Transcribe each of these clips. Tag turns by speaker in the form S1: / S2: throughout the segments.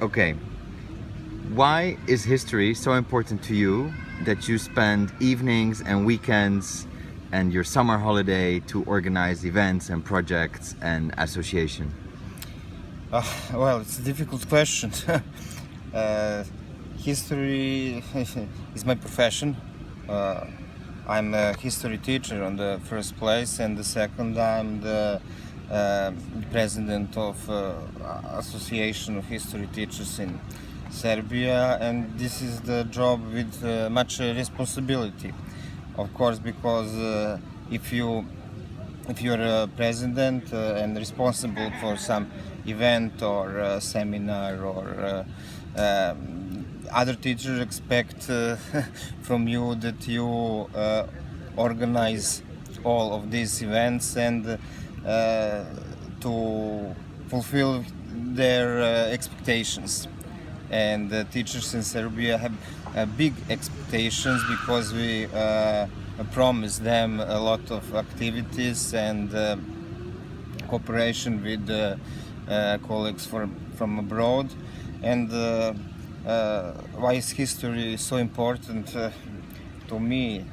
S1: Okay. Why is history so important to you that you spend evenings and weekends and your summer holiday to organize events and projects and association?
S2: Well, it's a difficult question. History is my profession. I'm a history teacher on the first place, and the second, I'm the president of Association of History Teachers in Serbia, and this is the job with much responsibility, of course, because if you're a president and responsible for some event or seminar or other teachers expect from you that you organize all of these events and to fulfill their expectations. And the teachers in Serbia have big expectations because we promise them a lot of activities and cooperation with colleagues from abroad. And why is history so important to me?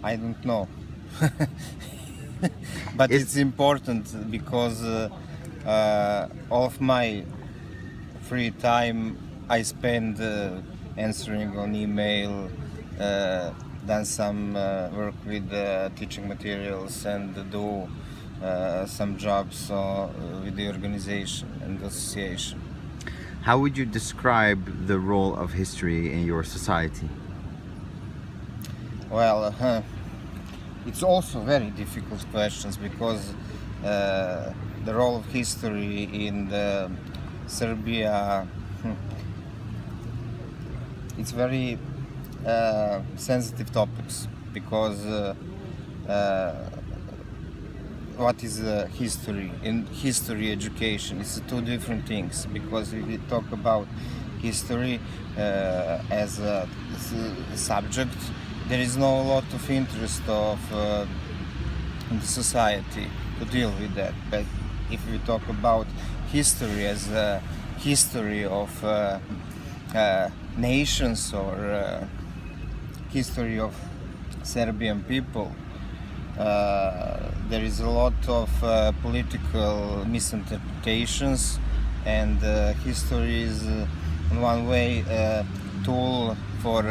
S2: I don't know. But it's important because all of my free time I spend answering on email, done some work with teaching materials, and do some jobs with the organization and the association.
S1: How would you describe the role of history in your society?
S2: Well, it's also very difficult questions because the role of history in Serbia, it's very sensitive topics because what is history and history education? It's two different things, because if we talk about history as a subject, there is no lot of interest in the society to deal with that. But if we talk about history as a history of nations or history of Serbian people, there is a lot of political misinterpretations, and history is in one way a tool for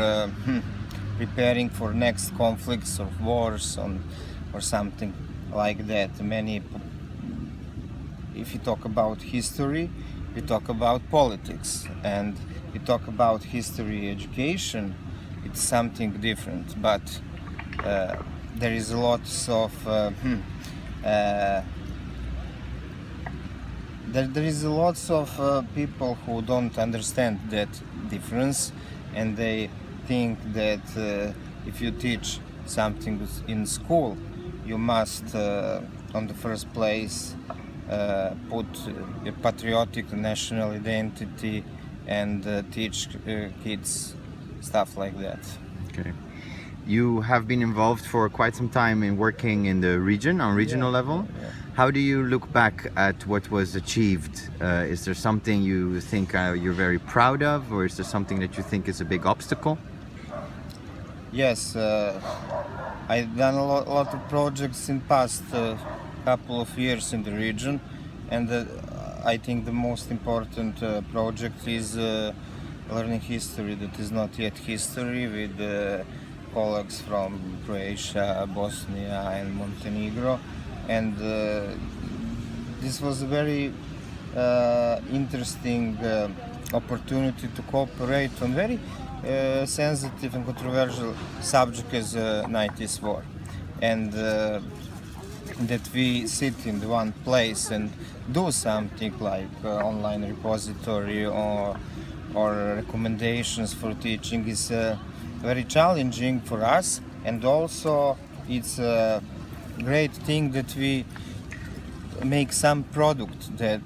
S2: preparing for next conflicts or wars or something like that. If you talk about history, we talk about politics, and we talk about history education, it's something different. But there is lots of there is lots of people who don't understand that difference, and they think that if you teach something in school, you must on the first place put a patriotic national identity and teach kids stuff like that.
S1: Okay. You have been involved for quite some time in working in the region, on regional level.
S2: Yeah.
S1: How do you look back at what was achieved? Is there something you think you're very proud of, or is there something that you think is a big obstacle?
S2: Yes, I've done a lot of projects in past couple of years in the region, and I think the most important project is learning history that is not yet history, with colleagues from Croatia, Bosnia and Montenegro. And this was a very interesting opportunity to cooperate on very sensitive and controversial subject as 90s war. And that we sit in the one place and do something like online repository or recommendations for teaching is very challenging for us, and also it's a great thing that we make some product that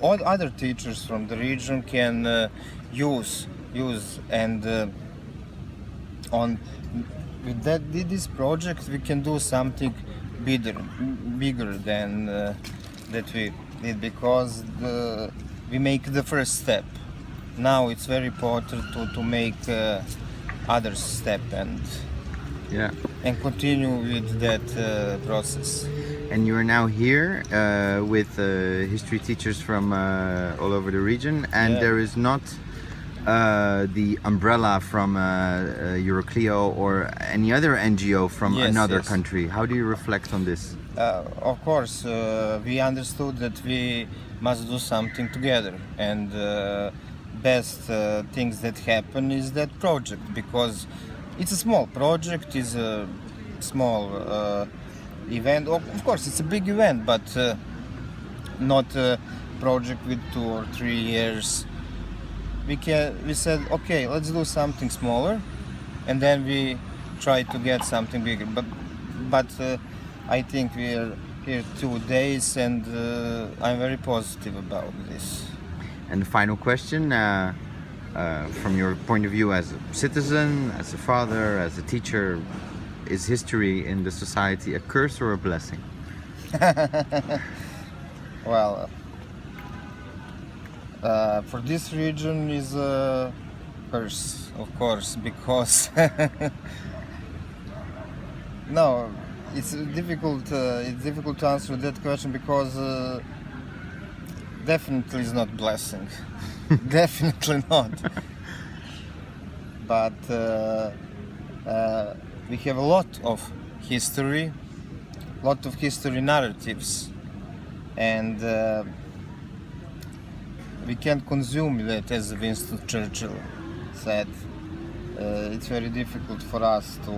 S2: all other teachers from the region can use and with this project we can do something bigger than that we did, because we make the first step. Now it's very important to make other step
S1: Yeah.
S2: and continue with that process.
S1: And you are now here with history teachers from all over the region, and
S2: Yeah.
S1: there is not the umbrella from EURCLIO or any other NGO from
S2: Yes,
S1: another
S2: yes.
S1: country. How do you reflect on this?
S2: Of course, we understood that we must do something together, and best things that happen is that project, because it's a small project, it's a small event. Of course, it's a big event, but not a project with 2 or 3 years. We said, okay, let's do something smaller, and then we try to get something bigger. But I think we are here 2 days, and I'm very positive about this.
S1: And the final question, from your point of view as a citizen, as a father, as a teacher, is history in the society a curse or a blessing?
S2: Well, for this region is a curse, of course, because no, it's difficult to answer that question, because definitely is not blessing. Definitely not. But we have a lot of history narratives, and we can't consume that, as Winston Churchill said. It's very difficult for us to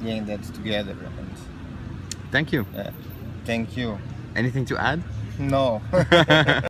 S2: gain that together. And,
S1: Thank you.
S2: thank you.
S1: Anything to add?
S2: No.